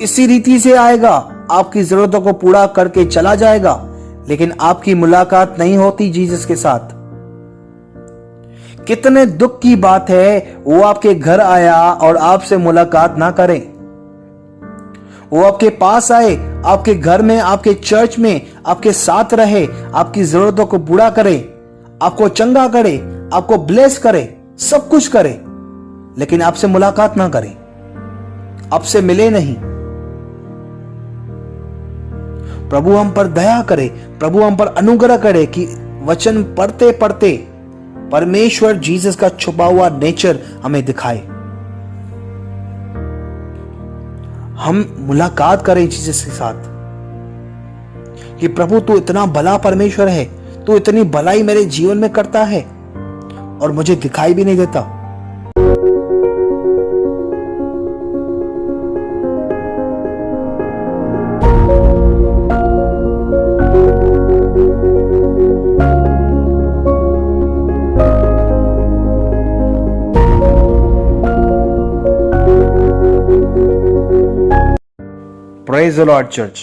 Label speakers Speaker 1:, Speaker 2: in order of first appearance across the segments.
Speaker 1: इसी रीति से आएगा, आपकी जरूरतों को पूरा करके चला जाएगा, लेकिन आपकी मुलाकात नहीं होती जीसस के साथ। कितने दुख की बात है, वो आपके घर आया और आपसे मुलाकात ना करे। वो आपके पास आए, आपके घर में, आपके चर्च में आपके साथ रहे, आपकी जरूरतों को पूरा करे, आपको चंगा करे, आपको ब्लेस करे, सब कुछ करे, लेकिन आपसे मुलाकात ना करे, आपसे मिले नहीं। प्रभु हम पर दया करे, प्रभु हम पर अनुग्रह करे कि वचन पढ़ते पढ़ते परमेश्वर जीसस का छुपा हुआ नेचर हमें दिखाए। हम मुलाकात करें जीसस के साथ कि प्रभु तू इतना भला परमेश्वर है, तू इतनी भलाई मेरे जीवन में करता है और मुझे दिखाई भी नहीं देता। Praise the Lord church.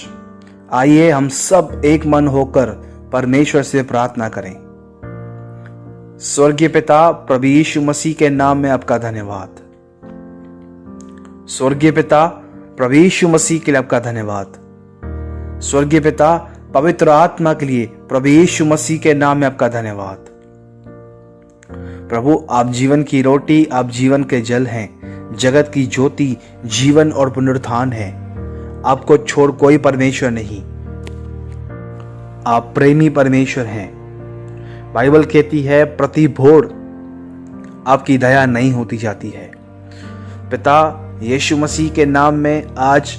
Speaker 1: आइए हम सब एक मन होकर परमेश्वर से प्रार्थना करें। स्वर्गीय पिता, प्रभु यीशु मसीह के नाम में आपका धन्यवाद। स्वर्गीय पिता, प्रभु यीशु मसीह के लिए आपका धन्यवाद। स्वर्गीय पिता, पवित्र आत्मा के लिए प्रभु यीशु मसीह के नाम में आपका धन्यवाद। प्रभु, आप जीवन की रोटी, आप जीवन के जल हैं, जगत की ज्योति, जीवन और पुनरुत्थान है। आपको छोड़ कोई परमेश्वर नहीं। आप प्रेमी परमेश्वर हैं। बाइबल कहती है प्रति भोर आपकी दया नहीं होती जाती है। पिता, यीशु मसीह के नाम में आज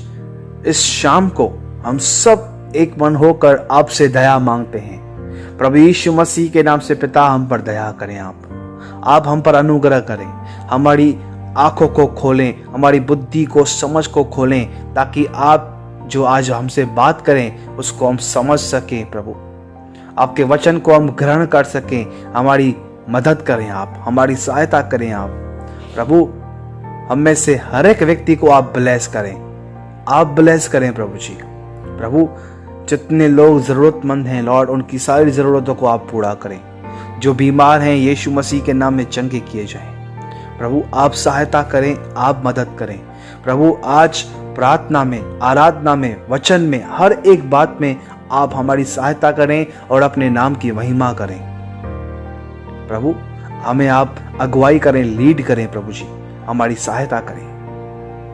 Speaker 1: इस शाम को हम सब एक मन होकर आपसे दया मांगते हैं। प्रभु यीशु मसीह के नाम से पिता, हम पर दया करें। आप हम पर अनुग्रह करें, हमारी आंखों को खोलें, हमारी बुद्धि को, समझ को खोलें, ताकि आप जो आज हमसे बात करें उसको हम समझ सकें। प्रभु, आपके वचन को हम ग्रहण कर सकें। हमारी मदद करें आप, हमारी सहायता करें आप। प्रभु, हम में से हर एक व्यक्ति को आप ब्लेस करें, आप ब्लेस करें प्रभु जी। प्रभु, जितने लोग जरूरतमंद हैं लॉर्ड, उनकी सारी जरूरतों को आप पूरा करें। जो बीमार हैं यीशु मसीह के नाम में चंगे किए जाएं। प्रभु, आप सहायता करें, आप मदद करें। प्रभु, आज प्रार्थना में, आराधना में, वचन में, हर एक बात में आप हमारी सहायता करें और अपने नाम की महिमा करें। प्रभु, हमें आप अगुवाई करें, लीड करें प्रभु जी, हमारी सहायता करें।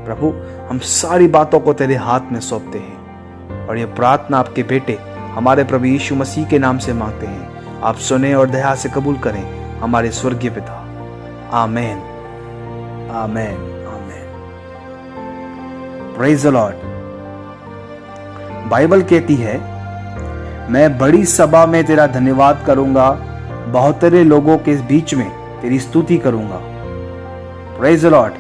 Speaker 1: प्रभु, हम सारी बातों को तेरे हाथ में सौंपते हैं और ये प्रार्थना आपके बेटे हमारे प्रभु यीशु मसीह के नाम से मांगते हैं। आप सुने और दया से कबूल करें हमारे स्वर्गीय पिता। Amen, amen, amen. Praise the Lord. Bible कहती है, मैं बड़ी सभा में तेरा धन्यवाद करूंगा, बहुत सारे लोगों के बीच में तेरी स्तुति करूंगा। Praise the Lord.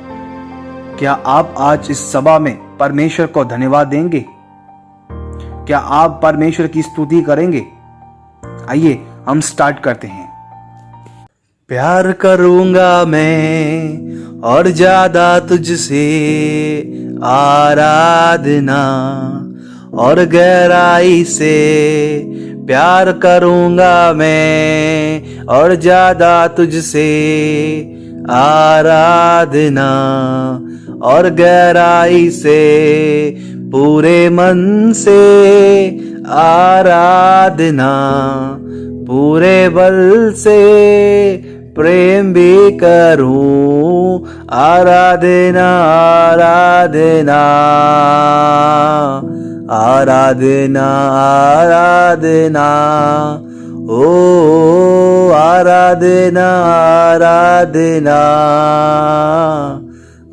Speaker 1: क्या आप आज इस सभा में परमेश्वर को धन्यवाद देंगे? क्या आप परमेश्वर की स्तुति करेंगे? आइए हम स्टार्ट करते हैं। प्यार करूंगा मैं और ज्यादा तुझसे, आराधना और गहराई से प्यार करूंगा मैं और ज्यादा तुझसे, आराधना और गहराई से, पूरे मन से आराधना, पूरे बल से प्रेम भी करूं, आराधना, आराधना, आराधना, आराधना, ओ आराधना, आराधना,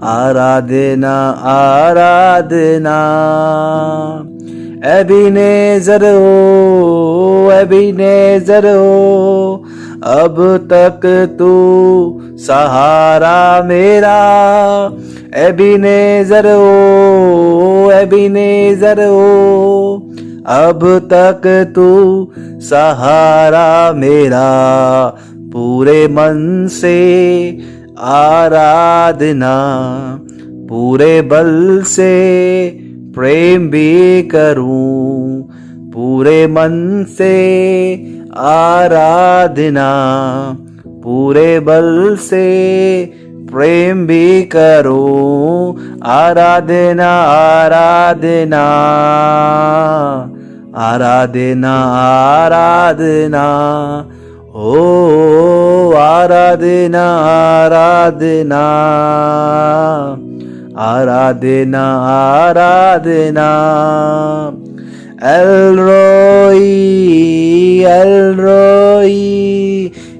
Speaker 1: आराधना, आराधना। एबीनेज़र हो, एबीनेज़र हो, अब तक तू सहारा मेरा। एबीनेज़र हो, एबीनेज़र हो, अब तक तू सहारा मेरा, पूरे मन से आराधना, पूरे बल से प्रेम भी करूं, पूरे मन से आराधना, पूरे बल से प्रेम भी करूं, आराधना आराधना आराधना आराधना, ओ आराधना आराधना आराधना आराधना। एल रोई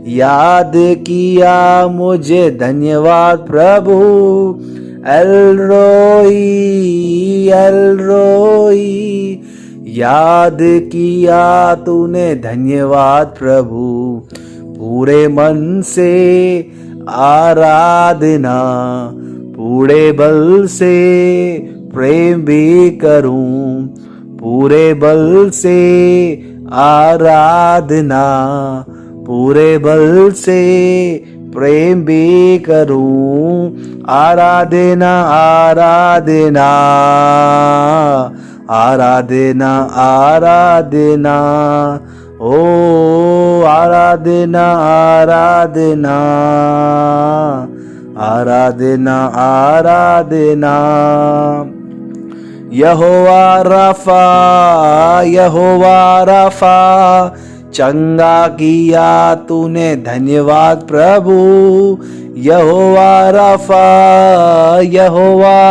Speaker 1: याद किया मुझे, धन्यवाद प्रभु। एल रोई याद किया तूने, धन्यवाद प्रभु। पूरे मन से आराधना, पूरे बल से प्रेम भी करूं, पूरे बल से आराधना, पूरे बल से प्रेम भी करूं, आराधना आराधना आराधना आराधना, ओ आराधना आराधना आराधना आराधना। यहोवा रफा चंगा किया तूने, धन्यवाद प्रभु। यहोवा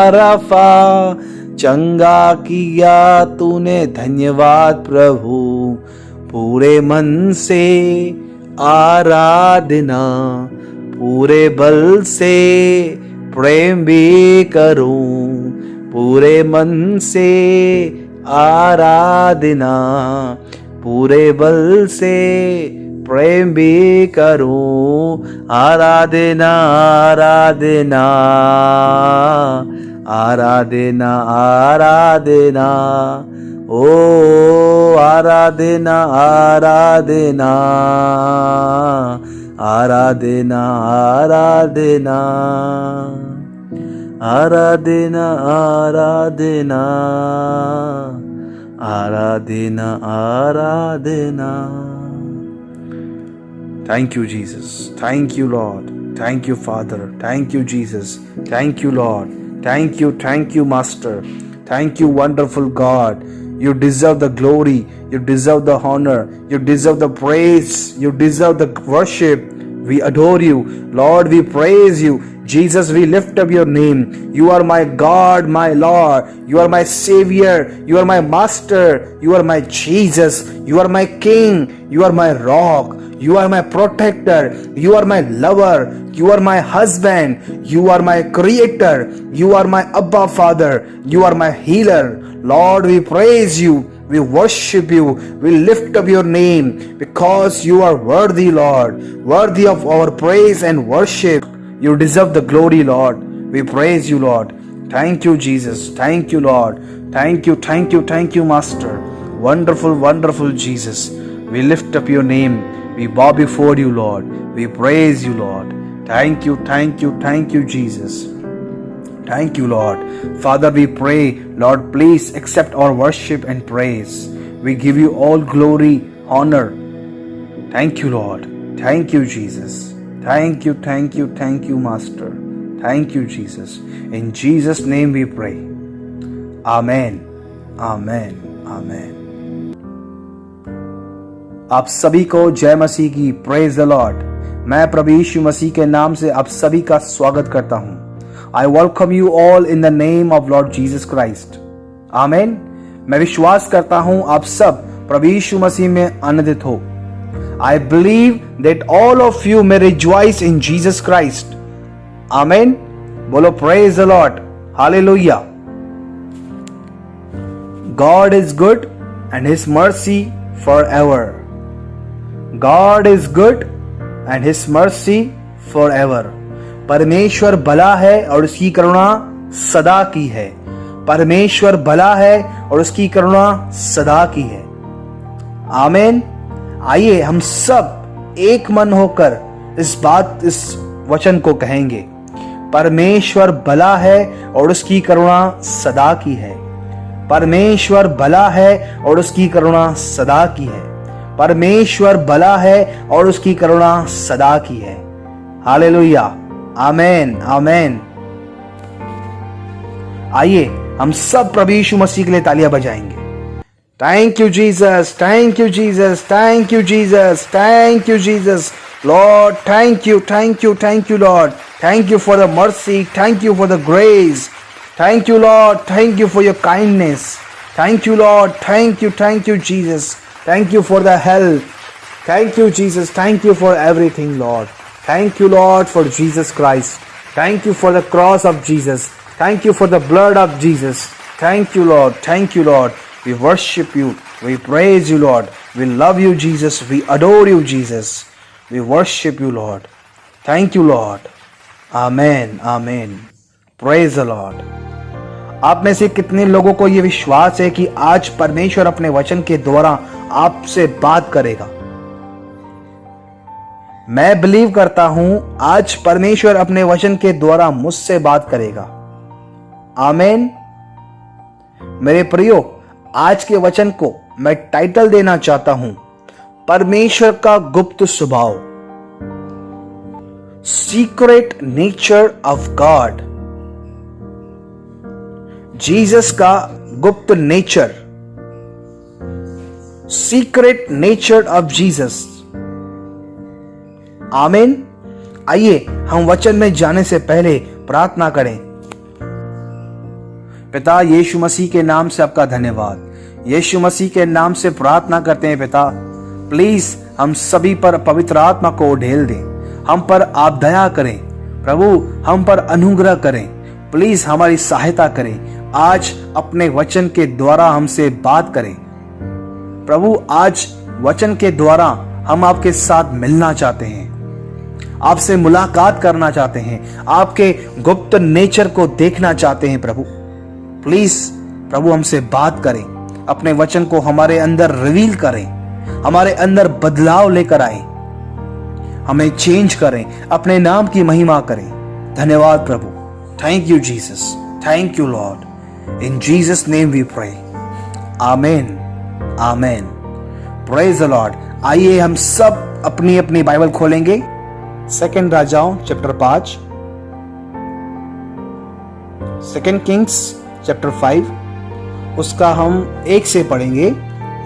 Speaker 1: रफा चंगा किया तूने, धन्यवाद प्रभु। पूरे मन से आराधना, पूरे बल से प्रेम भी करूं, पूरे मन से आराधना, पूरे बल से प्रेम भी करूं, आराधना आराधना आराधना आराधना, ओ आराधना आराधना आराधना आराधना आराधना आराधना आराधना आराधना। Thank you, Jesus. Thank you, Lord. Thank you, Father. Thank you, Jesus. Thank you, Lord. Thank you, Master. Thank you, wonderful God. You deserve the glory. You deserve the honor. You deserve the praise. You deserve the worship. We adore you. Lord, we praise you. Jesus, we lift up your name. You are my God, my Lord. You are my Savior. You are my Master. You are my Jesus. You are my King. You are my rock. You are my protector. You are my lover. You are my husband. You are my creator. You are my Abba Father. You are my healer. Lord, we praise you. We worship you. We lift up your name because you are worthy, Lord. Worthy of our praise and worship. You deserve the glory, Lord. We praise you, Lord. Thank you, Jesus. Thank you, Lord. Thank you, Master. Wonderful, wonderful Jesus. We lift up your name. We bow before you, Lord. We praise you, Lord. Thank you, Jesus. Thank you, Lord. Father, we pray, Lord, please accept our worship and praise. We give you all glory, honor. Thank you, Lord. Thank you, Jesus. Thank you, Master. Thank you, Jesus. In Jesus' name we pray. Amen. Amen. Amen. आप सभी को जय मसीह की, praise the Lord. मैं प्रभु यीशु मसीह के नाम से आप सभी का स्वागत करता हूं। I welcome you all in the name of Lord Jesus Christ. Amen. मैं विश्वास करता हूं आप सब प्रभु यीशु मसीह में आनंदित हो। I believe that all of you may rejoice in Jesus Christ. Amen. बोलो praise the Lord. Hallelujah. God is good and His mercy forever. God is good and His mercy forever. परमेश्वर भला है और उसकी करुणा सदा की है। परमेश्वर भला है और उसकी करुणा सदा की है। आमीन। आइए हम सब एक मन होकर इस वचन को कहेंगे। परमेश्वर भला है और उसकी करुणा सदा की है। परमेश्वर भला है और उसकी करुणा सदा की है। परमेश्वर भला है और उसकी करुणा सदा की है। हालेलुया, आमेन, आमेन। आइए हम सब प्रभु यीशु मसीह के लिए तालियां बजाएंगे। Thank you Jesus, thank you Jesus, thank you Jesus, thank you Jesus. Lord thank you, thank you, thank you Lord. Thank you for the mercy, thank you for the grace, thank you Lord, thank you for your kindness, thank you Lord, thank you Jesus, thank you for the help, thank you Jesus, thank you for everything Lord. Thank you Lord for Jesus Christ, thank you for the cross of Jesus, thank you for the blood of Jesus. Thank you Lord, thank you Lord. We worship you, we praise you Lord, we love you Jesus, we adore you Jesus, we worship you Lord. Thank you Lord. Amen, amen. Praise the Lord. आप में से कितने लोगों को यह विश्वास है कि आज परमेश्वर अपने वचन के द्वारा आपसे बात करेगा? मैं बिलीव करता हूं आज परमेश्वर अपने वचन के द्वारा मुझसे बात करेगा। आमेन। मेरे प्रियो, आज के वचन को मैं टाइटल देना चाहता हूं, परमेश्वर का गुप्त स्वभाव, secret nature of God. Jesus का गुप्त nature, secret nature of Jesus. Amen. आइए हम वचन में जाने से पहले प्रार्थना करें। पिता, यीशु मसीह के नाम से आपका धन्यवाद। यीशु मसीह के नाम से प्रार्थना करते हैं पिता, प्लीज हम सभी पर पवित्र आत्मा को ढेल दें, हम पर आप दया करें प्रभु, हम पर अनुग्रह करें, प्लीज हमारी सहायता करें। आज अपने वचन के द्वारा हमसे बात करें प्रभु। आज वचन के द्वारा हम आपके साथ मिलना चाहते हैं, आपसे मुलाकात करना चाहते हैं, आपके गुप्त नेचर को देखना चाहते हैं प्रभु। प्लीज प्रभु हमसे बात करें, अपने वचन को हमारे अंदर रिवील करें, हमारे अंदर बदलाव लेकर आए, हमें चेंज करें, अपने नाम की महिमा करें। धन्यवाद प्रभु। Thank you Jesus, thank you Lord. In Jesus name we pray, amen, amen. Praise the Lord. आइए हम सब अपनी अपनी बाइबल खोलेंगे। सेकंड राजाओं चैप्टर 5, सेकंड किंग्स चैप्टर 5, उसका हम 1 से पढ़ेंगे।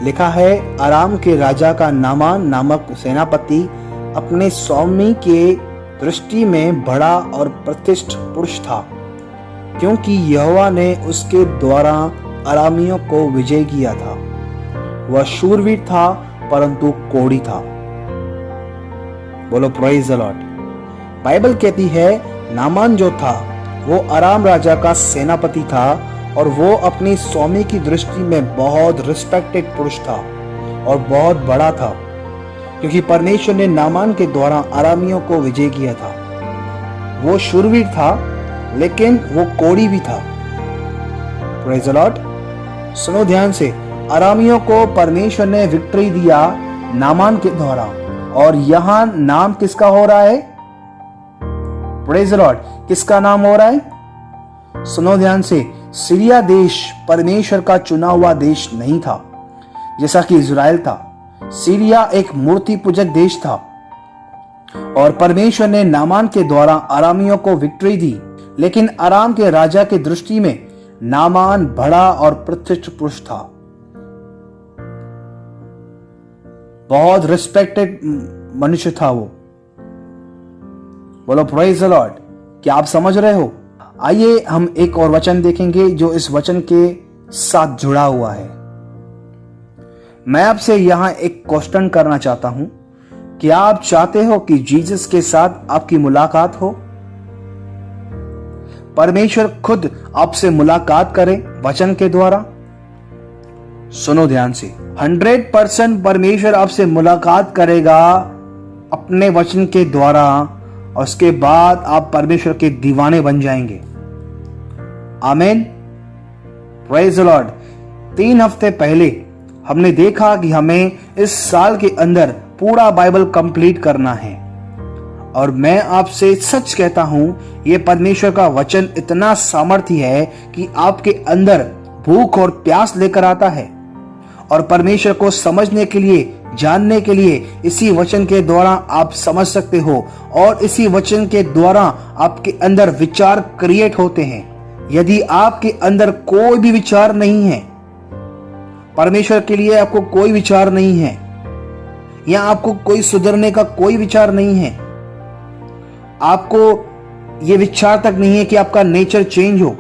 Speaker 1: लिखा है, अराम के राजा का नामान नामक सेनापति अपने स्वामी के दृष्टि में बड़ा और प्रतिष्ठित पुरुष था, क्योंकि यहोवा ने उसके द्वारा अरामियों को विजय किया था। वह शूरवीर था परंतु कोढ़ी था। बोलो प्रेज द लॉर्ड। बाइबल कहती है नामान जो था वो अराम राजा का सेनापति था और वो अपनी स्वामी की दृष्टि में बहुत रिस्पेक्टेड पुरुष था और बहुत बड़ा था, क्योंकि परमेश्वर ने नामान के द्वारा अरामियों को विजय किया था। वो शूरवीर था लेकिन वो कोढ़ी भी था। Praise the Lord. सुनो ध्यान से, अरामियों को परमेश्वर ने विक्ट्री दिया नामान के द्वारा, और यहां नाम किसका हो रहा है? Praise the Lord. किसका नाम हो रहा है? सुनो ध्यान से, सीरिया देश परमेश्वर का चुना हुआ देश नहीं था जैसा कि इज़राइल था। सीरिया एक मूर्ति पूजक देश था और परमेश्वर ने नामान के द्वारा अरामियों को विक्ट्री दी, लेकिन अराम के राजा के दृष्टि में नामान बड़ा और प्रतिष्ठित पुरुष था, बहुत रिस्पेक्टेड मनुष्य था वो। बोलो प्रेज द लॉर्ड। क्या आप समझ रहे हो? आइए हम एक और वचन देखेंगे जो इस वचन के साथ जुड़ा हुआ है। मैं आपसे यहां एक क्वेश्चन करना चाहता हूं, क्या आप चाहते हो कि जीसस के साथ आपकी मुलाकात हो? परमेश्वर खुद आपसे मुलाकात करे वचन के द्वारा? सुनो ध्यान से, 100% परमेश्वर आपसे मुलाकात करेगा अपने वचन के द्वारा, और उसके बाद आप परमेश्वर के दीवाने बन जाएंगे। आमीन। Praise the Lord. 3 हफ्ते पहले हमने देखा कि हमें इस साल के अंदर पूरा बाइबल कंप्लीट करना है, और मैं आपसे सच कहता हूं, यह परमेश्वर का वचन इतना सामर्थ्य है कि आपके अंदर भूख और प्यास लेकर आता है। और परमेश्वर को समझने के लिए, जानने के लिए इसी वचन के द्वारा आप समझ सकते हो, और इसी वचन के द्वारा आपके अंदर विचार क्रिएट होते हैं। यदि आपके अंदर कोई भी विचार नहीं है, परमेश्वर के लिए आपको कोई विचार नहीं है, या आपको कोई सुधरने का कोई विचार नहीं है, आपको ये विचार तक नहीं है कि आपका नेचर चेंज हो,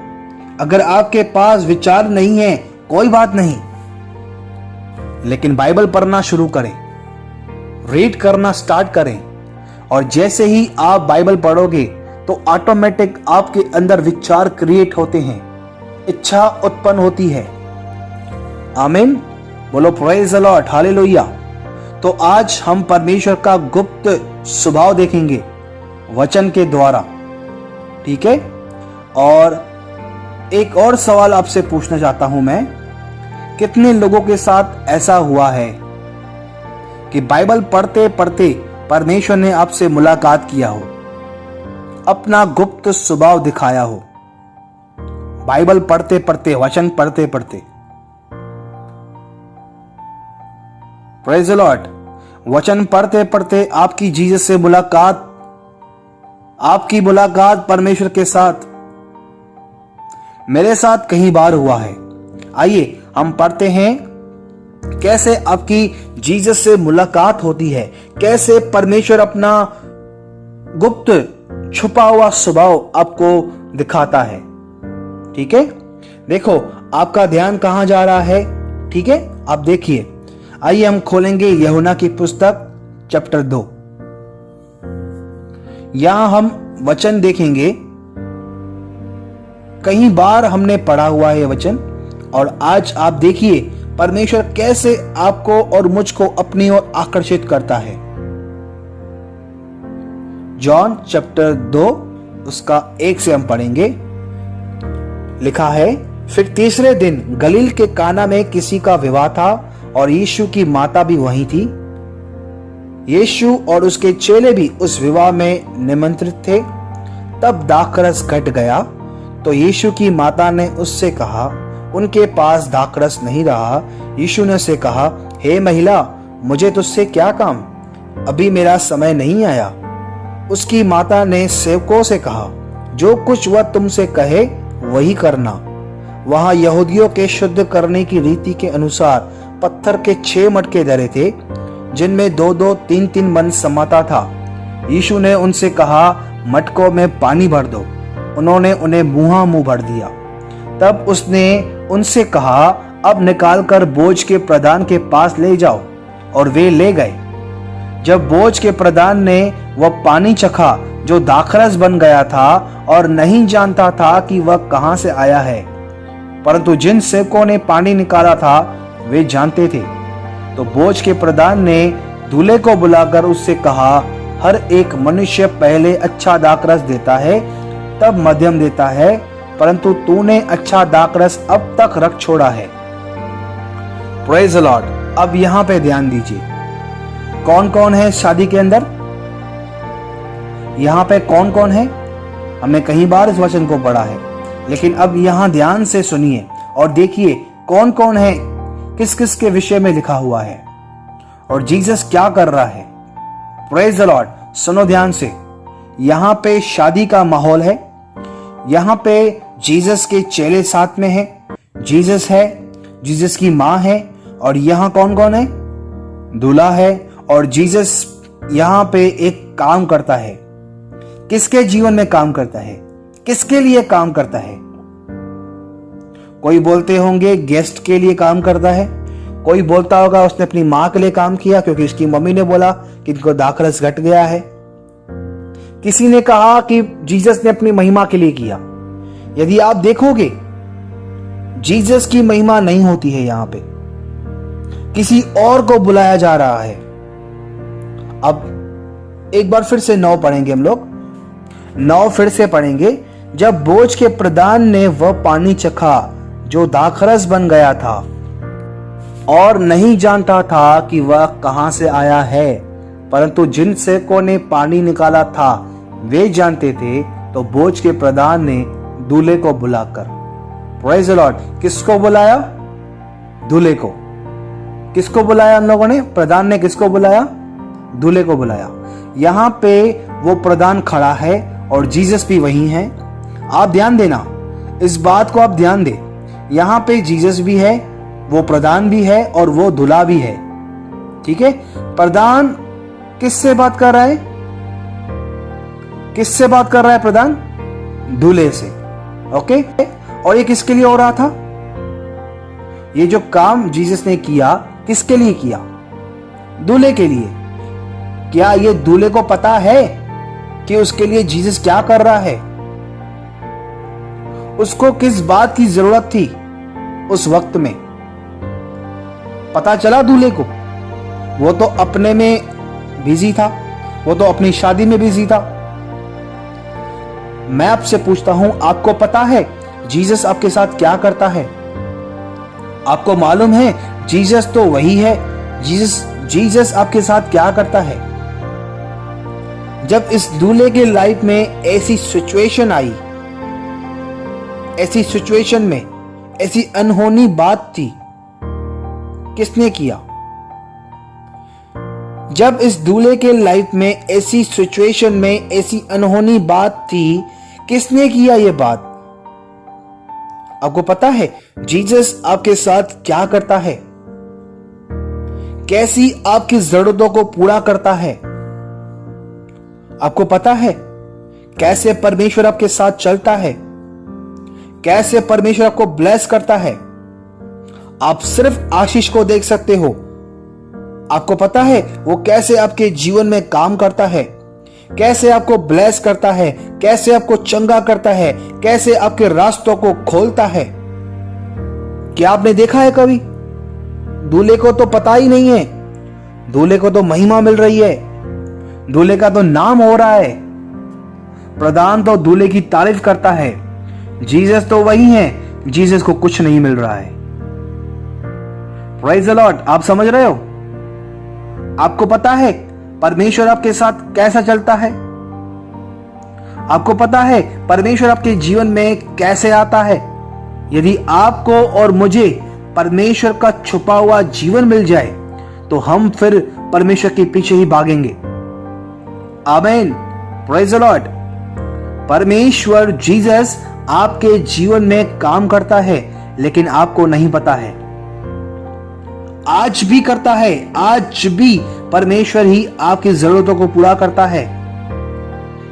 Speaker 1: अगर आपके पास विचार नहीं है, कोई बात नहीं, लेकिन बाइबल पढ़ना शुरू करें, रीड करना स्टार्ट करें, और जैसे ही आप बाइबल पढ़ोगे तो ऑटोमेटिक आपके अंदर विचार क्रिएट होते हैं, इच्छा उत्पन्न होती है। आमीन, बोलो प्रेज द लॉर्ड, हालेलुया। तो आज हम परमेश्वर का गुप्त स्वभाव देखेंगे वचन के द्वारा, ठीक है। और एक और सवाल आपसे पूछना चाहता हूं मैं, कितने लोगों के साथ ऐसा हुआ है कि बाइबल पढ़ते पढ़ते परमेश्वर ने आपसे मुलाकात किया हो, अपना गुप्त स्वभाव दिखाया हो, बाइबल पढ़ते पढ़ते, वचन पढ़ते पढ़ते। Praise the Lord. वचन पढ़ते पढ़ते आपकी जीसस से मुलाकात, आपकी मुलाकात परमेश्वर के साथ मेरे साथ कई बार हुआ है। आइए हम पढ़ते हैं कैसे आपकी जीसस से मुलाकात होती है, कैसे परमेश्वर अपना गुप्त छुपा हुआ स्वभाव आपको दिखाता है, ठीक है। देखो आपका ध्यान कहां जा रहा है, ठीक है, आप देखिए। आइए हम खोलेंगे यूहन्ना की पुस्तक चैप्टर 2। यहां हम वचन देखेंगे, कई बार हमने पढ़ा हुआ है वचन, और आज आप देखिए परमेश्वर कैसे आपको और मुझको अपनी ओर आकर्षित करता है। जॉन चैप्टर 2 उसका 1 से हम पढ़ेंगे। लिखा है, फिर तीसरे दिन गलील के काना में किसी का विवाह था और यीशु की माता भी वहीं थी। यीशु और उसके चेले भी उस विवाह में निमंत्रित थे। तब दाखरस घट गया तो यीशु की माता ने उससे कहा, उनके पास दाखरस नहीं रहा। यीशु ने उससे कहा, हे महिला, मुझे तुझसे क्या काम, अभी मेरा समय नहीं आया। उसकी माता ने सेवकों से कहा, जो कुछ वह तुमसे कहे वही करना। वहां यहूदियों के शुद्ध करने की रीति के अनुसार पत्थर के 6 मटके धरे थे, जिनमें 2-2, 3-3 मन समाता था। यीशु ने उनसे कहा, मटकों में पानी भर दो। उन्होंने उन्हें मुंह भर दिया। तब उसने उनसे कहा, अब निकालकर बोझ के प्रधान के पास ले जाओ। और वे ले गए। जब बोझ के प्रधान ने वह पानी चखा जो दाखरस बन गया था, और नहीं जानता था कि वह कहां से आया है, परंतु जिन सेवकों ने पानी निकाला था वे जानते थे, तो बोझ के प्रधान ने दूल्हे को बुलाकर उससे कहा, हर एक मनुष्य पहले अच्छा दाखरस देता है, तब मध्यम देता है, परंतु तूने अच्छा दाखरस अब तक रख छोड़ा है। Praise the Lord. अब यहां पे ध्यान दीजिए, कौन कौन है शादी के अंदर, यहां पे कौन कौन है। हमने कई बार इस वचन को पढ़ा है, लेकिन अब यहां ध्यान से सुनिए और देखिए कौन कौन है, किस किस के विषय में लिखा हुआ है, और जीसस क्या कर रहा है। Praise the Lord. सुनो ध्यान से, यहां पे शादी का माहौल है, यहां पे जीसस के चेले साथ में है, जीसस है, जीसस की मां है, और यहां कौन कौन है, दूल्हा है। और जीसस यहां पे एक काम करता है। किसके जीवन में काम करता है, किसके लिए काम करता है। कोई बोलते होंगे गेस्ट के लिए काम करता है, कोई बोलता होगा उसने अपनी मां के लिए काम किया क्योंकि उसकी मम्मी ने बोला कि इनको दाखरस घट गया है। किसी ने कहा कि जीसस ने अपनी महिमा के लिए किया। यदि आप देखोगे जीसस की महिमा नहीं होती है, यहां पे किसी और को बुलाया जा रहा है। अब एक बार फिर से 9 पढ़ेंगे हम लोग, 9 फिर से पढ़ेंगे। जब बोझ के प्रधान ने वह पानी चखा जो दाखरस बन गया था, और नहीं जानता था कि वह कहां से आया है, परंतु जिन सेवकों ने पानी निकाला था वे जानते थे, तो बोझ के प्रधान ने दूल्हे को बुलाकर, प्रेज द लॉर्ड। किसको बुलाया? दूल्हे को। किसको बुलाया उन लोगों ने? प्रधान ने किसको बुलाया? दूल्हे को बुलाया। यहां पे वो प्रधान खड़ा है और जीसस भी वही है। आप ध्यान देना, इस बात को आप ध्यान दे। यहां पे जीसस भी है, वो प्रधान भी है और वो दूल्हा भी है। ठीक है। प्रधान किससे बात कर रहा है? किससे बात कर रहा है प्रधान? दूल्हे से। ओके। और ये किसके लिए हो रहा था? ये जो काम जीसस ने किया किसके लिए किया? दूल्हे के लिए। क्या ये दूल्हे को पता है कि उसके लिए जीसस क्या कर रहा है? उसको किस बात की जरूरत थी उस वक्त में? पता चला दूल्हे को? वो तो अपने में बिजी था, वो तो अपनी शादी में बिजी था। मैं आपसे पूछता हूं, आपको पता है जीसस आपके साथ क्या करता है? आपको मालूम है जीसस तो वही है। जीसस आपके साथ क्या करता है? जब इस दूल्हे के लाइफ में ऐसी सिचुएशन आई, ऐसी सिचुएशन में ऐसी अनहोनी बात थी, किसने किया? जब इस दूल्हे के लाइफ में ऐसी सिचुएशन में ऐसी अनहोनी बात थी, किसने किया ये बात? आपको पता है जीसस आपके साथ क्या करता है? कैसी आपकी जरूरतों को पूरा करता है? आपको पता है कैसे परमेश्वर आपके साथ चलता है? कैसे परमेश्वर आपको ब्लेस करता है? आप सिर्फ आशीष को देख सकते हो। आपको पता है वो कैसे आपके जीवन में काम करता है, कैसे आपको ब्लेस करता है, कैसे आपको चंगा करता है, कैसे आपके रास्तों को खोलता है। क्या आपने देखा है कभी? दूल्हे को तो पता ही नहीं है। दूल्हे को तो महिमा मिल रही है, दूल्हे का तो नाम हो रहा है, प्रधान तो दूल्हे की तारीफ करता है। जीसस तो वही है, जीसस को कुछ नहीं मिल रहा है। Praise the Lord. आप समझ रहे हो? आपको पता है परमेश्वर आपके साथ कैसा चलता है? आपको पता है परमेश्वर आपके जीवन में कैसे आता है? यदि आपको और मुझे परमेश्वर का छुपा हुआ जीवन मिल जाए तो हम फिर परमेश्वर के पीछे ही भागेंगे। आमीन। Praise the Lord. परमेश्वर जीसस आपके जीवन में काम करता है, लेकिन आपको नहीं पता है। आज भी करता है, आज भी परमेश्वर ही आपकी जरूरतों को पूरा करता है,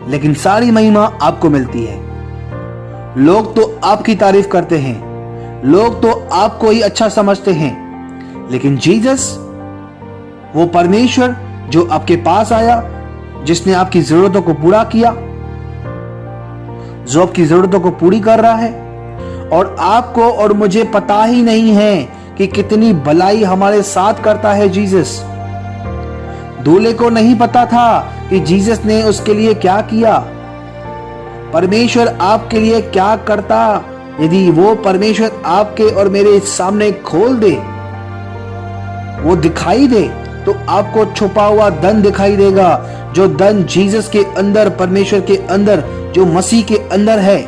Speaker 1: लेकिन सारी महिमा आपको मिलती है। लोग तो आपकी तारीफ करते हैं, लोग तो आपको ही अच्छा समझते हैं, लेकिन जीसस, वो परमेश्वर जो आपके पास आया, जिसने आपकी जरूरतों को पूरा किया, जो आपकी जरूरतों को पूरी कर रहा है, और आपको और मुझे पता ही नहीं है कि कितनी भलाई हमारे साथ करता है जीसस। दूल्हे को नहीं पता था कि जीसस ने उसके लिए क्या किया। परमेश्वर आपके लिए क्या करता, यदि वो परमेश्वर आपके और मेरे सामने खोल दे, वो दिखाई दे, तो आपको छुपा हुआ धन दिखाई देगा, जो धन जीसस के अंदर, परमेश्वर के अंदर, जो मसीह के अंदर है।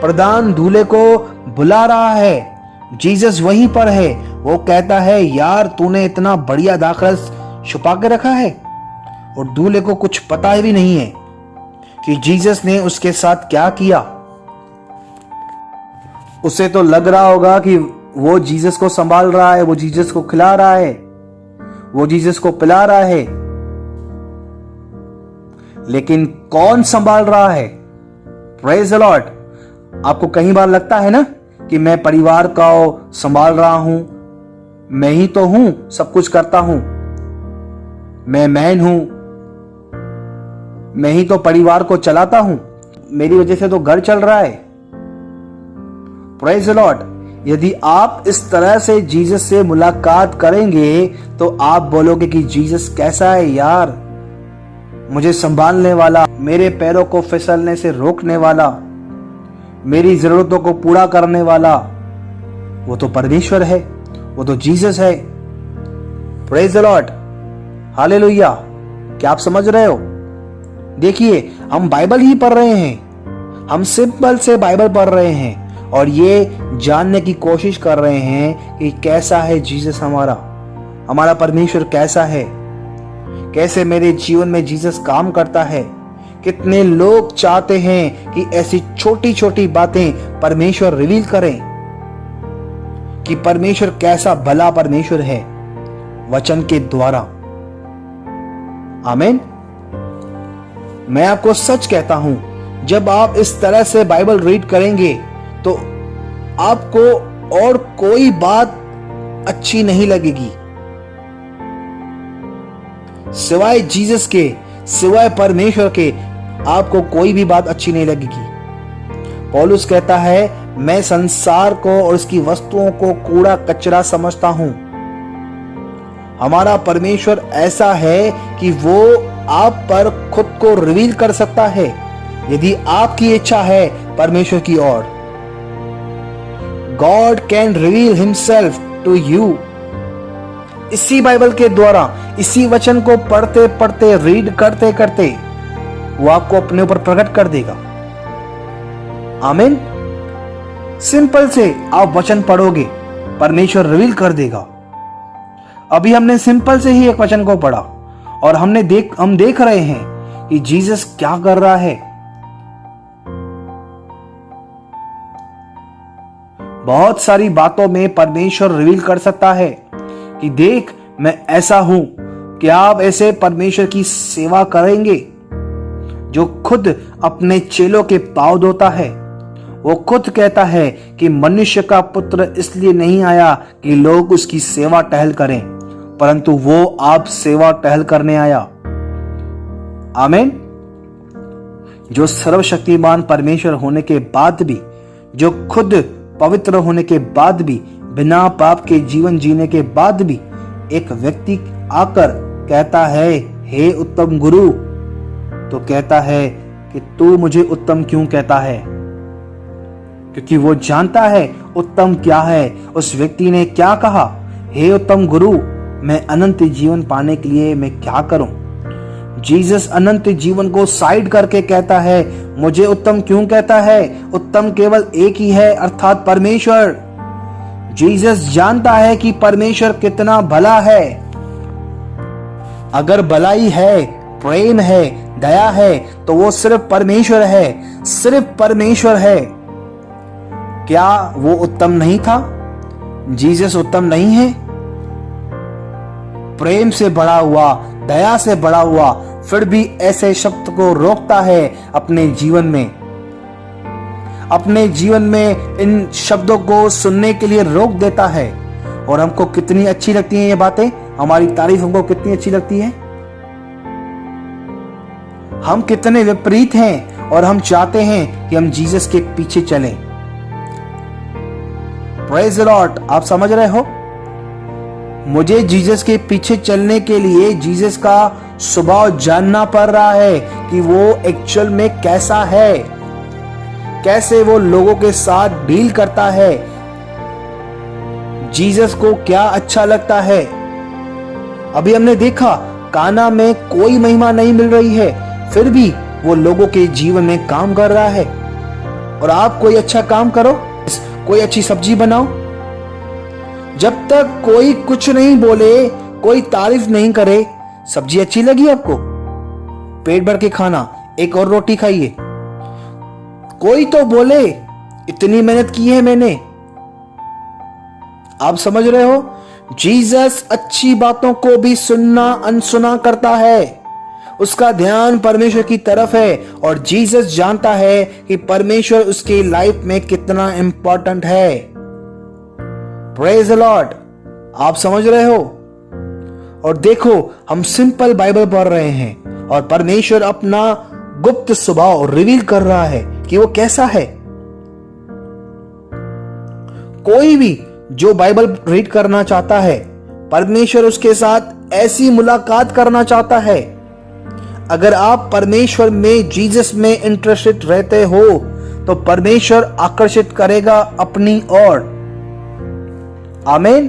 Speaker 1: प्रधान दूल्हे को बुला रहा है, जीसस वहीं पर है। वो कहता है, यार तूने इतना बढ़िया दाखरस छुपा के रखा है, और दूल्हे को कुछ पता भी नहीं है कि जीसस ने उसके साथ क्या किया। उसे तो लग रहा होगा कि वो जीसस को संभाल रहा है, वो जीसस को खिला रहा है, वो जीसस को पिला रहा है, लेकिन कौन संभाल रहा है? Praise the Lord. आपको कई बार लगता है ना कि मैं परिवार का संभाल रहा हूं, मैं ही तो हूं, सब कुछ करता हूं, मैं मैन हूं, मैं ही तो परिवार को चलाता हूं, मेरी वजह से तो घर चल रहा है। Praise the Lord. यदि आप इस तरह से जीसस से मुलाकात करेंगे तो आप बोलोगे कि जीसस कैसा है यार, मुझे संभालने वाला, मेरे पैरों को फिसलने से रोकने वाला, मेरी जरूरतों को पूरा करने वाला, वो तो परमेश्वर है, वो तो जीसस है। Praise the Lord. हालेलुया। क्या आप समझ रहे हो? देखिए, हम बाइबल ही पढ़ रहे हैं, हम सिंपल से बाइबल पढ़ रहे हैं, और ये जानने की कोशिश कर रहे हैं कि कैसा है जीसस, हमारा परमेश्वर कैसा है, कैसे मेरे जीवन में जीसस काम करता है। कितने लोग चाहते हैं कि ऐसी छोटी छोटी बातें परमेश्वर रिवील करें कि परमेश्वर कैसा भला परमेश्वर है वचन के द्वारा। आमीन। मैं आपको सच कहता हूं, जब आप इस तरह से बाइबल रीड करेंगे तो आपको और कोई बात अच्छी नहीं लगेगी, सिवाय जीसस के, सिवाय परमेश्वर के आपको कोई भी बात अच्छी नहीं लगेगी। पौलुस कहता है, मैं संसार को और उसकी वस्तुओं को कूड़ा कचरा समझता हूं। हमारा परमेश्वर ऐसा है कि वो आप पर खुद को रिवील कर सकता है यदि आपकी इच्छा है परमेश्वर की ओर। God can reveal himself to you. इसी बाइबल के द्वारा, इसी वचन को पढ़ते पढ़ते, रीड करते करते वो आपको अपने ऊपर प्रकट कर देगा। आमीन। सिंपल से आप वचन पढ़ोगे, परमेश्वर रिवील कर देगा। अभी हमने सिंपल से ही एक वचन को पढ़ा और हम देख रहे हैं कि जीसस क्या कर रहा है। बहुत सारी बातों में परमेश्वर रिवील कर सकता है कि देख मैं ऐसा हूं। क्या आप ऐसे परमेश्वर की सेवा करेंगे जो खुद अपने चेलों के पांव धोता है? वो खुद कहता है कि मनुष्य का पुत्र इसलिए नहीं आया कि लोग उसकी सेवा टहल करें, परंतु वो आप सेवा टहल करने आया। आमीन। जो सर्वशक्तिमान परमेश्वर होने के बाद भी, जो खुद पवित्र होने के बाद भी, बिना पाप के जीवन जीने के बाद भी एक व्यक्ति आकर कहता है, हे उत्तम गुरु, तो कहता है कि तू मुझे उत्तम क्यों कहता है? क्योंकि वो जानता है उत्तम क्या है। उस व्यक्ति ने क्या कहा, हे उत्तम गुरु, मैं अनंत जीवन पाने के लिए मैं क्या करूं? जीसस अनंत जीवन को साइड करके कहता है, मुझे उत्तम क्यों कहता है? उत्तम केवल एक ही है, अर्थात परमेश्वर। जीसस जानता है कि परमेश्वर कितना भला है। अगर भलाई है, प्रेम है, दया है, तो वो सिर्फ परमेश्वर है, सिर्फ परमेश्वर है। क्या वो उत्तम नहीं था? जीसस उत्तम नहीं है? प्रेम से बड़ा हुआ, दया से बड़ा हुआ, फिर भी ऐसे शब्द को रोकता है अपने जीवन में। अपने जीवन में इन शब्दों को सुनने के लिए रोक देता है। और हमको कितनी अच्छी लगती हैं ये बातें, हमारी तारीफ हमको कितनी अच्छी लगती है। हम कितने विपरीत हैं और हम चाहते हैं कि हम जीसस के पीछे चलें। Praise the Lord. आप समझ रहे हो? मुझे जीसस के पीछे चलने के लिए जीसस का स्वभाव जानना पड़ रहा है कि वो एक्चुअल में कैसा है, कैसे वो लोगों के साथ डील करता है, जीसस को क्या अच्छा लगता है। अभी हमने देखा काना में कोई महिमा नहीं मिल रही है, फिर भी वो लोगों के जीवन में काम कर रहा है। और आप कोई अच्छा काम करो, कोई अच्छी सब्जी बनाओ, जब तक कोई कुछ नहीं बोले, कोई तारीफ नहीं करे, सब्जी अच्छी लगी आपको, पेट भर के खाना, एक और रोटी खाइए। कोई तो बोले इतनी मेहनत की है मैंने। आप समझ रहे हो? जीसस अच्छी बातों को भी सुनना अनसुना करता है। उसका ध्यान परमेश्वर की तरफ है और जीसस जानता है कि परमेश्वर उसकी लाइफ में कितना इंपॉर्टेंट है। Praise the Lord. आप समझ रहे हो? और देखो, हम सिंपल बाइबल पढ़ रहे हैं और परमेश्वर अपना गुप्त स्वभाव रिवील कर रहा है कि वो कैसा है। कोई भी जो बाइबल रीड करना चाहता है, परमेश्वर उसके साथ ऐसी मुलाकात करना चाहता है। अगर आप परमेश्वर में, जीसस में इंटरेस्टेड रहते हो तो परमेश्वर आकर्षित करेगा अपनी ओर। आमीन।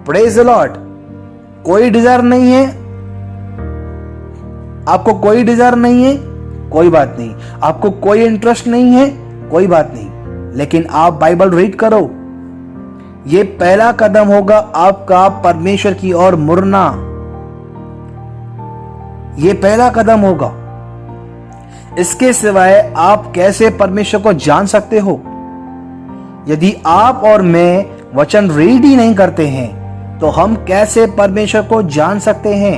Speaker 1: Praise the Lord. कोई डिजायर नहीं है आपको, कोई डिजायर नहीं है, कोई बात नहीं। आपको कोई इंटरेस्ट नहीं है, कोई बात नहीं, लेकिन आप बाइबल रीड करो। ये पहला कदम होगा आपका परमेश्वर की ओर मुड़ना। ये पहला कदम होगा। इसके सिवाय आप कैसे परमेश्वर को जान सकते हो? यदि आप और मैं वचन रीड ही नहीं करते हैं तो हम कैसे परमेश्वर को जान सकते हैं?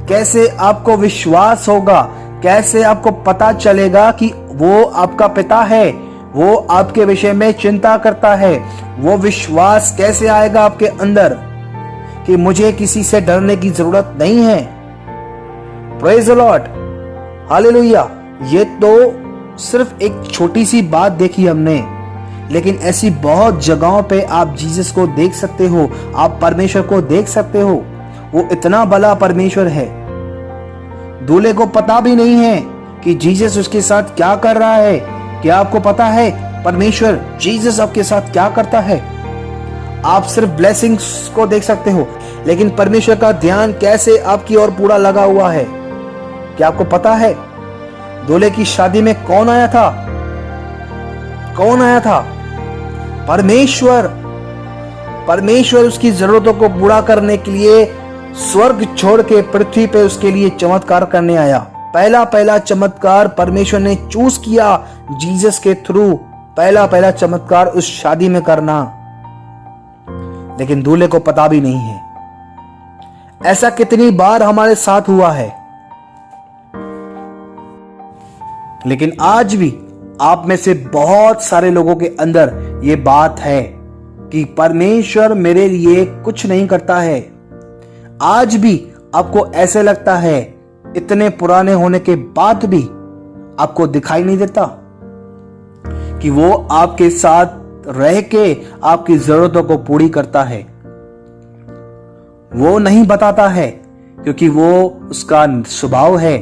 Speaker 1: कैसे आपको विश्वास होगा? कैसे आपको पता चलेगा कि वो आपका पिता है, वो आपके विषय में चिंता करता है? वो विश्वास कैसे आएगा आपके अंदर कि मुझे किसी से डरने की जरूरत नहीं है? Praise the Lord, hallelujah. ये तो सिर्फ एक छोटी सी बात देखी हमने, लेकिन ऐसी बहुत जगहों पे आप जीसस को देख सकते हो, आप परमेश्वर को देख सकते हो। वो इतना बड़ा परमेश्वर है, दूल्हे को पता भी नहीं है कि जीसस उसके साथ क्या कर रहा है। क्या आपको पता है परमेश्वर जीसस आपके साथ क्या करता है? आप सिर्फ ब्लेसिंग्स को देख सकते हो, लेकिन परमेश्वर का ध्यान कैसे आपकी ओर पूरा लगा हुआ है। क्या आपको पता है दूल्हे की शादी में कौन आया था? कौन आया था? परमेश्वर। परमेश्वर उसकी जरूरतों को पूरा करने के लिए स्वर्ग छोड़ के पृथ्वी पे उसके लिए चमत्कार करने आया। पहला चमत्कार परमेश्वर ने चूज किया जीसस के थ्रू, पहला चमत्कार उस शादी में करना, लेकिन दूल्हे को पता भी नहीं है। ऐसा कितनी बार हमारे साथ हुआ है, लेकिन आज भी आप में से बहुत सारे लोगों के अंदर ये बात है कि परमेश्वर मेरे लिए कुछ नहीं करता है। आज भी आपको ऐसे लगता है, इतने पुराने होने के बाद भी आपको दिखाई नहीं देता कि वो आपके साथ रह के आपकी जरूरतों को पूरी करता है। वो नहीं बताता है क्योंकि वो उसका स्वभाव है।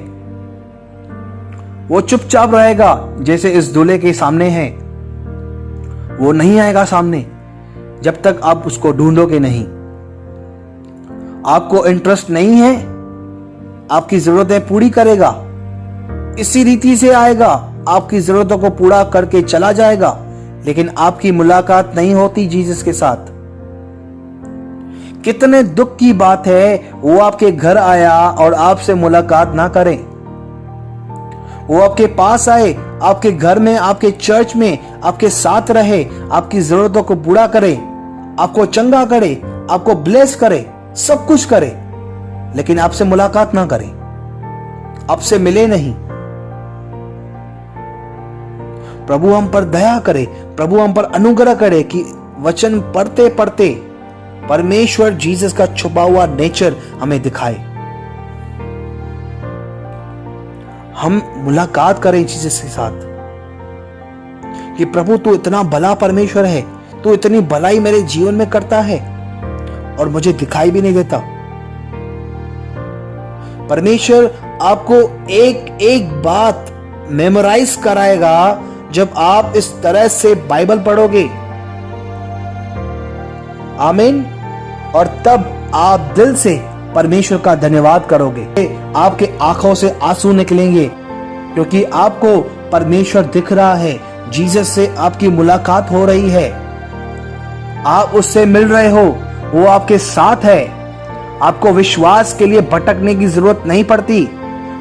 Speaker 1: वो चुपचाप रहेगा, जैसे इस दूल्हे के सामने है। वो नहीं आएगा सामने जब तक आप उसको ढूंढोगे नहीं। आपको इंटरेस्ट नहीं है, आपकी जरूरतें पूरी करेगा, इसी रीति से आएगा, आपकी जरूरतों को पूरा करके चला जाएगा, लेकिन आपकी मुलाकात नहीं होती जीसस के साथ। कितने दुख की बात है वो आपके घर आया और आपसे मुलाकात ना करे। वो आपके पास आए, आपके घर में, आपके चर्च में आपके साथ रहे, आपकी जरूरतों को पूरा करे, आपको चंगा करे, आपको ब्लेस करे, सब कुछ करे, लेकिन आपसे मुलाकात ना करे, आपसे मिले नहीं। प्रभु हम पर दया करे, प्रभु हम पर अनुग्रह करे कि वचन पढ़ते पढ़ते परमेश्वर जीसस का छुपा हुआ नेचर हमें दिखाए। हम मुलाकात करें जीसस के साथ कि प्रभु तू इतना भला परमेश्वर है, तू इतनी भलाई मेरे जीवन में करता है और मुझे दिखाई भी नहीं देता। परमेश्वर आपको एक एक बात मेमोराइज कराएगा जब आप इस तरह से बाइबल पढ़ोगे। आमीन। और तब आप दिल से परमेश्वर का धन्यवाद करोगे। आपके आंखों से आंसू निकलेंगे क्योंकि आपको परमेश्वर दिख रहा है, जीसस से आपकी मुलाकात हो रही है, आप उससे मिल रहे हो, वो आपके साथ है। आपको विश्वास के लिए भटकने की जरूरत नहीं पड़ती।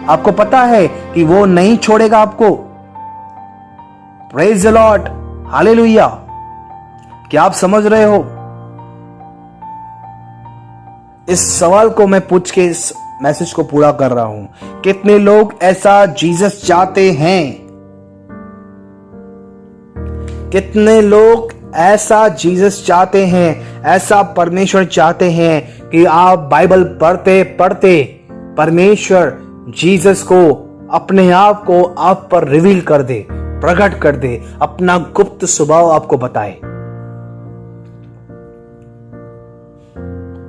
Speaker 1: आपको पता है कि वो नहीं छोड़ेगा आपको। Praise the Lord, hallelujah. क्या आप समझ रहे हो? इस सवाल को मैं पूछ के इस मैसेज को पूरा कर रहा हूं। कितने लोग ऐसा जीसस चाहते हैं? कितने लोग ऐसा जीसस चाहते हैं, ऐसा परमेश्वर चाहते हैं कि आप बाइबल पढ़ते पढ़ते परमेश्वर जीसस को, अपने आप को आप पर रिवील कर दे, प्रकट कर दे, अपना गुप्त स्वभाव आपको बताए।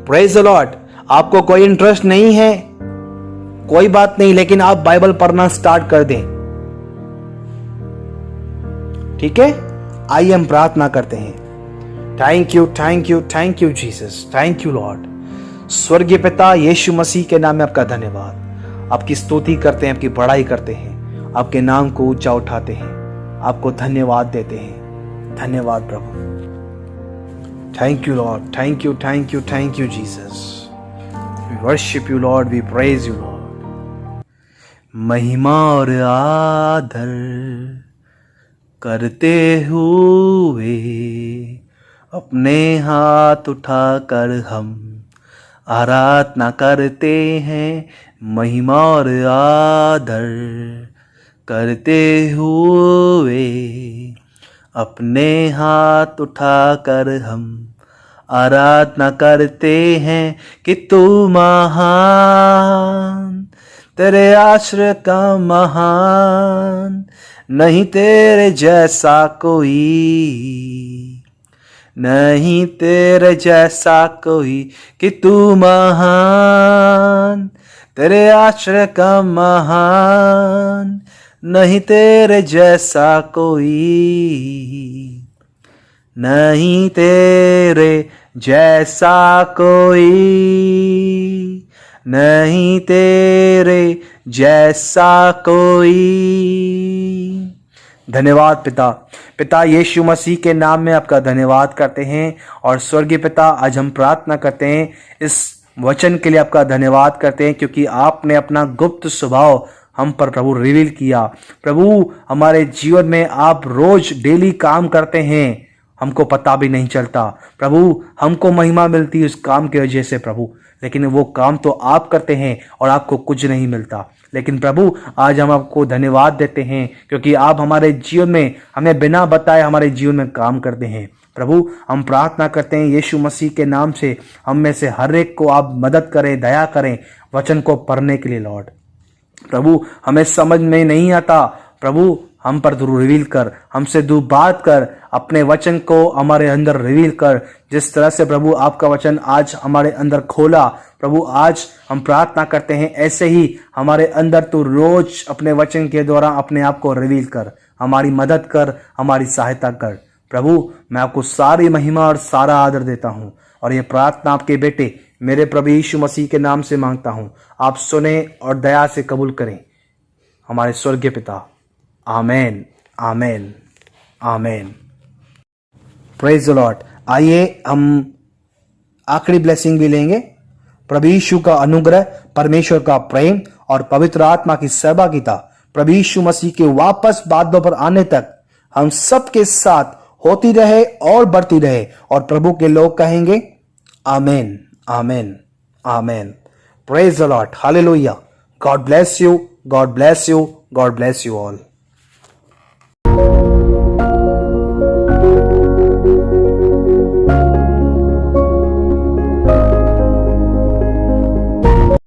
Speaker 1: Praise the Lord. आपको कोई इंटरेस्ट नहीं है, कोई बात नहीं, लेकिन आप बाइबल पढ़ना स्टार्ट कर दें। ठीक है, आइए हम प्रार्थना करते हैं। Thank you, thank you, thank you Jesus, thank you Lord. स्वर्गीय पिता यीशु मसीह के नाम में आपका धन्यवाद। आपकी स्तुति करते हैं, आपकी बड़ाई करते हैं, आपके नाम को ऊंचा उठाते हैं। आपको धन्यवाद देते हैं। धन्यवाद प्रभु। Thank you Lord, thank you, thank you, thank you Jesus. We worship you Lord, we praise you Lord. महिमा और आदर करते हुए अपने हाथ उठाकर हम आराधना करते हैं। महिमा और आदर करते हुए अपने हाथ उठाकर हम आराधना करते हैं कि तू महान, तेरे आश्रय का महान, नहीं तेरे जैसा कोई, नहीं तेरे जैसा कोई, कि तू महान, तेरे आश्रय का महान, नहीं तेरे जैसा कोई, नहीं तेरे जैसा कोई, नहीं तेरे जैसा कोई। धन्यवाद पिता। पिता यीशु मसीह के नाम में आपका धन्यवाद करते हैं। और स्वर्गीय पिता, आज हम प्रार्थना करते हैं, इस वचन के लिए आपका धन्यवाद करते हैं, क्योंकि आपने अपना गुप्त स्वभाव हम पर प्रभु रिवील किया। प्रभु, हमारे जीवन में आप रोज डेली काम करते हैं, हमको पता भी नहीं चलता। प्रभु, हमको महिमा मिलती है उस काम की वजह से प्रभु, लेकिन वो काम तो आप करते हैं और आपको कुछ नहीं मिलता। लेकिन प्रभु, आज हम आपको धन्यवाद देते हैं, क्योंकि आप हमारे जीवन में हमें बिना बताए हमारे जीवन में काम करते हैं। प्रभु, हम प्रार्थना करते हैं यीशु मसीह के नाम से, हम में से हर एक को आप मदद करें, दया करें वचन को पढ़ने के लिए लॉर्ड। प्रभु, हमें समझ में नहीं आता, प्रभु हम पर तू रिवील कर, हमसे तू बात कर, अपने वचन को हमारे अंदर रिवील कर। जिस तरह से प्रभु आपका वचन आज हमारे अंदर खोला, प्रभु आज हम प्रार्थना करते हैं ऐसे ही हमारे अंदर तू रोज अपने वचन के द्वारा अपने आप को रिवील कर, हमारी मदद कर, हमारी सहायता कर। प्रभु, मैं आपको सारी महिमा और सारा आदर देता हूँ, और ये प्रार्थना आपके बेटे मेरे प्रभु यीशु मसीह के नाम से मांगता हूँ। आप सुने और दया से कबूल करें हमारे स्वर्गीय पिता। Amen, amen, amen. Praise the Lord. आइए हम आखिरी ब्लेसिंग भी लेंगे। प्रभु यीशु का अनुग्रह, परमेश्वर का प्रेम और पवित्र आत्मा की सहभागिता प्रभु यीशु मसीह के वापस बादलों पर आने तक हम सबके साथ होती रहे और बढ़ती रहे। और प्रभु के लोग कहेंगे amen, amen, amen. Praise the Lord, hallelujah. God bless you, God bless you, God bless you all.